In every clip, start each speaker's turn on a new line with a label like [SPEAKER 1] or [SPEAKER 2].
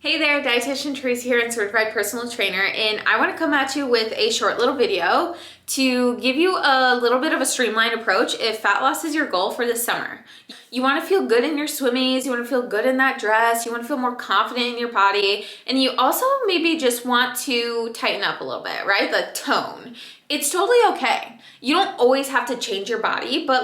[SPEAKER 1] Hey there, Dietitian Teresa here and certified personal trainer, and I want to come at you with a short little video to give you a little bit of a streamlined approach if fat loss is your goal for this summer. You want to feel good in your swimmies, you want to feel good in that dress, you want to feel more confident in your body, and you also maybe just want to tighten up a little bit, right? The tone. It's totally okay. You don't always have to change your body, but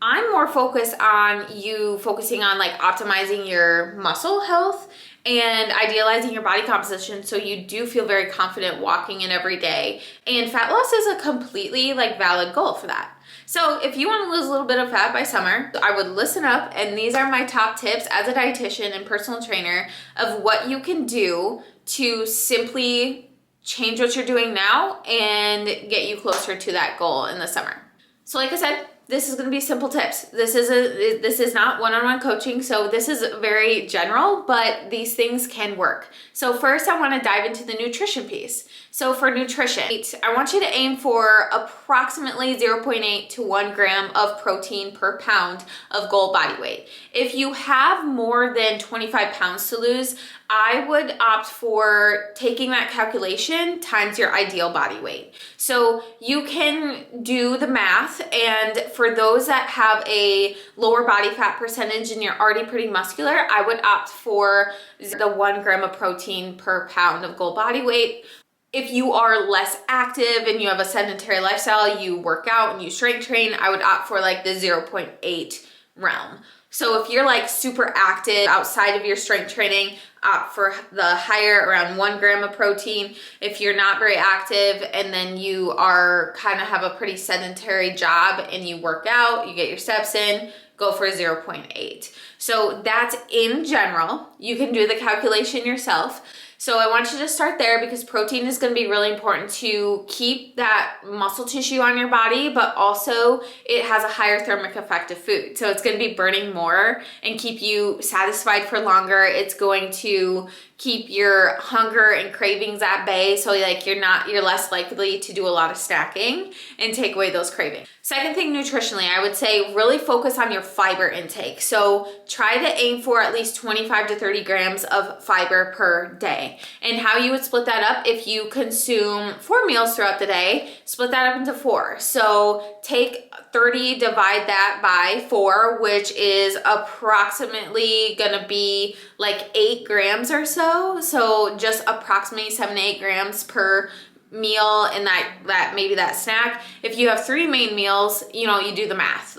[SPEAKER 1] I'm more focused on you focusing on optimizing your muscle health and idealizing your body composition so you do feel very confident walking in every day. And fat loss is a completely valid goal for that. So if you want to lose a little bit of fat by summer, I would listen up, and these are my top tips as a dietitian and personal trainer of what you can do to simply change what you're doing now and get you closer to that goal in the summer. So like I said, this is going to be simple tips. This is not one-on-one coaching, so this is very general, but these things can work. So first, I want to dive into the nutrition piece. So for nutrition, I want you to aim for approximately 0.8 to 1 gram of protein per pound of goal body weight. If you have more than 25 pounds to lose, I would opt for taking that calculation times your ideal body weight. So you can do the math, and for those that have a lower body fat percentage and you're already pretty muscular, I would opt for the 1 gram of protein per pound of goal body weight. If you are less active and you have a sedentary lifestyle, you work out and you strength train, I would opt for the 0.8 realm. So if you're super active outside of your strength training, opt for the higher, around 1 gram of protein. If you're not very active and then you are kind of have a pretty sedentary job and you work out, you get your steps in, go for 0.8. So that's in general. You can do the calculation yourself. So I want you to start there because protein is going to be really important to keep that muscle tissue on your body, but also it has a higher thermic effect of food. So it's going to be burning more and keep you satisfied for longer. It's going to keep your hunger and cravings at bay, so you're less likely to do a lot of snacking and take away those cravings. Second thing, nutritionally, I would say really focus on your fiber intake. So try to aim for at least 25 to 30 grams of fiber per day. And how you would split that up, if you consume 4 meals throughout the day, split that up into 4. So take 30, divide that by 4, which is approximately gonna be 8 grams or so. So just approximately 7 to 8 grams per meal in that snack. If you have 3 main meals, you do the math,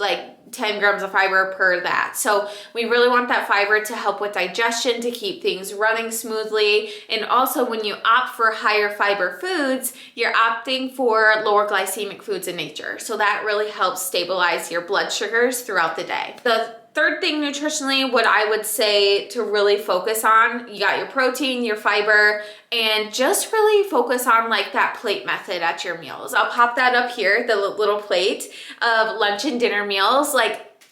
[SPEAKER 1] 10 grams of fiber per that. So we really want that fiber to help with digestion, to keep things running smoothly. And also when you opt for higher fiber foods, you're opting for lower glycemic foods in nature. So that really helps stabilize your blood sugars throughout the day. The third thing nutritionally, what I would say to really focus on, you got your protein, your fiber, and just really focus on that plate method at your meals. I'll pop that up here, the little plate of lunch and dinner meals.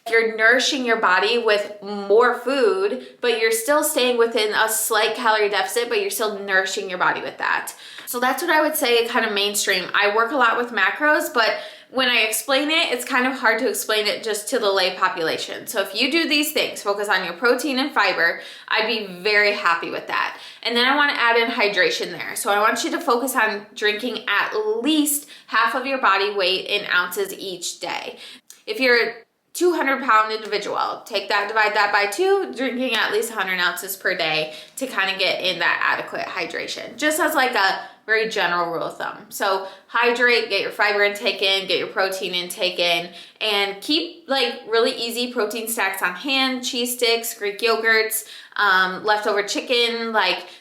[SPEAKER 1] You're nourishing your body with more food, but you're still staying within a slight calorie deficit, but you're still nourishing your body with that. So that's what I would say kind of mainstream. I work a lot with macros, but when I explain it, it's kind of hard to explain it just to the lay population. So if you do these things, focus on your protein and fiber, I'd be very happy with that. And then I want to add in hydration there. So I want you to focus on drinking at least half of your body weight in ounces each day. If you're a 200-pound individual, take that, divide that by 2, drinking at least 100 ounces per day to kind of get in that adequate hydration. Just as a very general rule of thumb. So hydrate, get your fiber intake in, get your protein intake in, and keep really easy protein snacks on hand, cheese sticks, Greek yogurts, leftover chicken,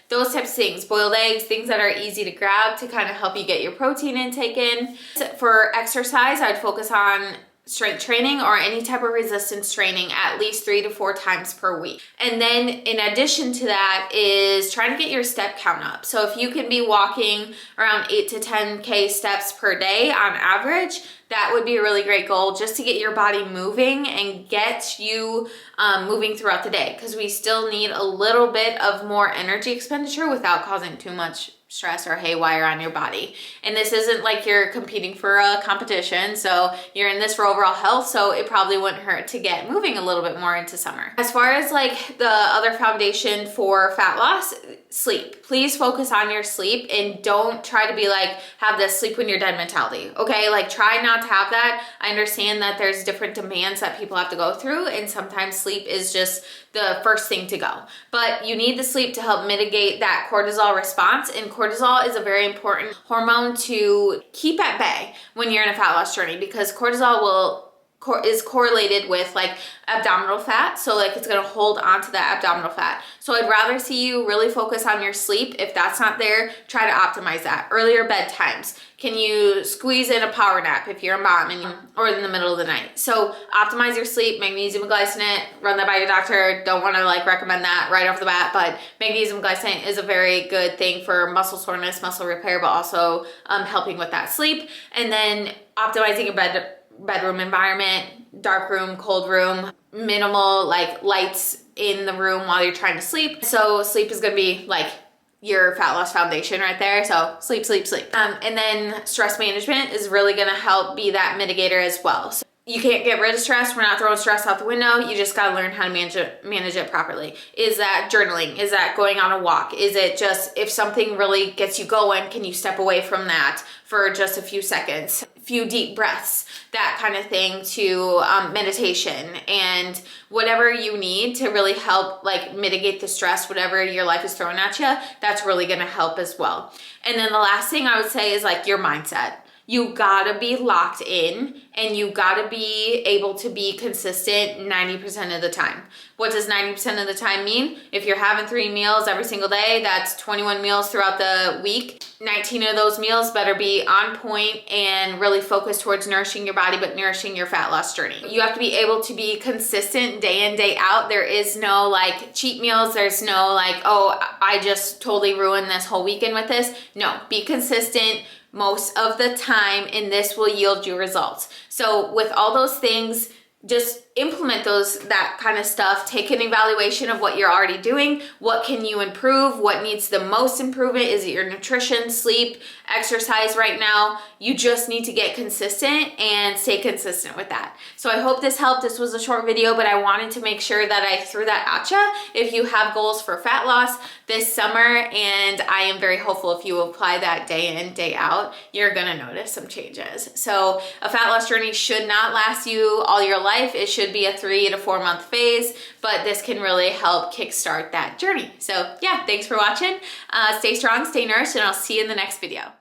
[SPEAKER 1] those types of things, boiled eggs, things that are easy to grab to kind of help you get your protein intake in. For exercise, I'd focus on strength training or any type of resistance training at least 3 to 4 times per week. And then in addition to that is trying to get your step count up. So if you can be walking around 8 to 10K steps per day on average, that would be a really great goal just to get your body moving and get you moving throughout the day, because we still need a little bit of more energy expenditure without causing too much stress or haywire on your body. And this isn't like you're competing for a competition, so you're in this for overall health, so it probably wouldn't hurt to get moving a little bit more into summer. As far as like the other foundation for fat loss, sleep. Please focus on your sleep and don't try to be like, have this sleep when you're dead mentality, okay? Like try not to have that. I understand that there's different demands that people have to go through, and sometimes sleep is just the first thing to go. But you need the sleep to help mitigate that cortisol response, and cortisol is a very important hormone to keep at bay when you're in a fat loss journey, because cortisol is correlated with like abdominal fat, so like it's gonna hold onto that abdominal fat. So I'd rather see you really focus on your sleep. If that's not there, try to optimize that. Earlier bedtimes. Can you squeeze in a power nap if you're a mom or in the middle of the night? So optimize your sleep, magnesium glycinate, run that by your doctor. Don't want to like recommend that right off the bat, but magnesium glycinate is a very good thing for muscle soreness, muscle repair, but also helping with that sleep. And then optimizing your bedroom environment, dark room, cold room, minimal like lights in the room while you're trying to sleep. So sleep is gonna be like your fat loss foundation right there. So sleep, sleep, sleep. And then stress management is really gonna help be that mitigator as well. So you can't get rid of stress. We're not throwing stress out the window. You just gotta learn how to manage it properly. Is that journaling? Is that going on a walk? Is it just, if something really gets you going, can you step away from that for just a few seconds? Few deep breaths, that kind of thing, to meditation and whatever you need to really help like mitigate the stress, whatever your life is throwing at you, that's really gonna help as well. And then the last thing I would say is like your mindset. You gotta be locked in and you gotta be able to be consistent 90% of the time. What does 90% of the time mean? If you're having 3 meals every single day, that's 21 meals throughout the week. 19 of those meals better be on point and really focused towards nourishing your body, but nourishing your fat loss journey. You have to be able to be consistent day in, day out. There is no like cheat meals. There's no like, oh, I just totally ruined this whole weekend with this. No, be consistent most of the time, and this will yield you results. So with all those things, just implement that kind of stuff. Take an evaluation of what you're already doing. What can you improve? What needs the most improvement? Is it your nutrition, sleep, exercise right now? You just need to get consistent and stay consistent with that. So I hope this helped. This was a short video, but I wanted to make sure that I threw that at you. If you have goals for fat loss this summer, and I am very hopeful if you apply that day in, day out, you're gonna notice some changes. So a fat loss journey should not last you all your life. It should be a 3 to 4 month phase, but this can really help kickstart that journey. So yeah, thanks for watching. Stay strong, stay nourished, and I'll see you in the next video.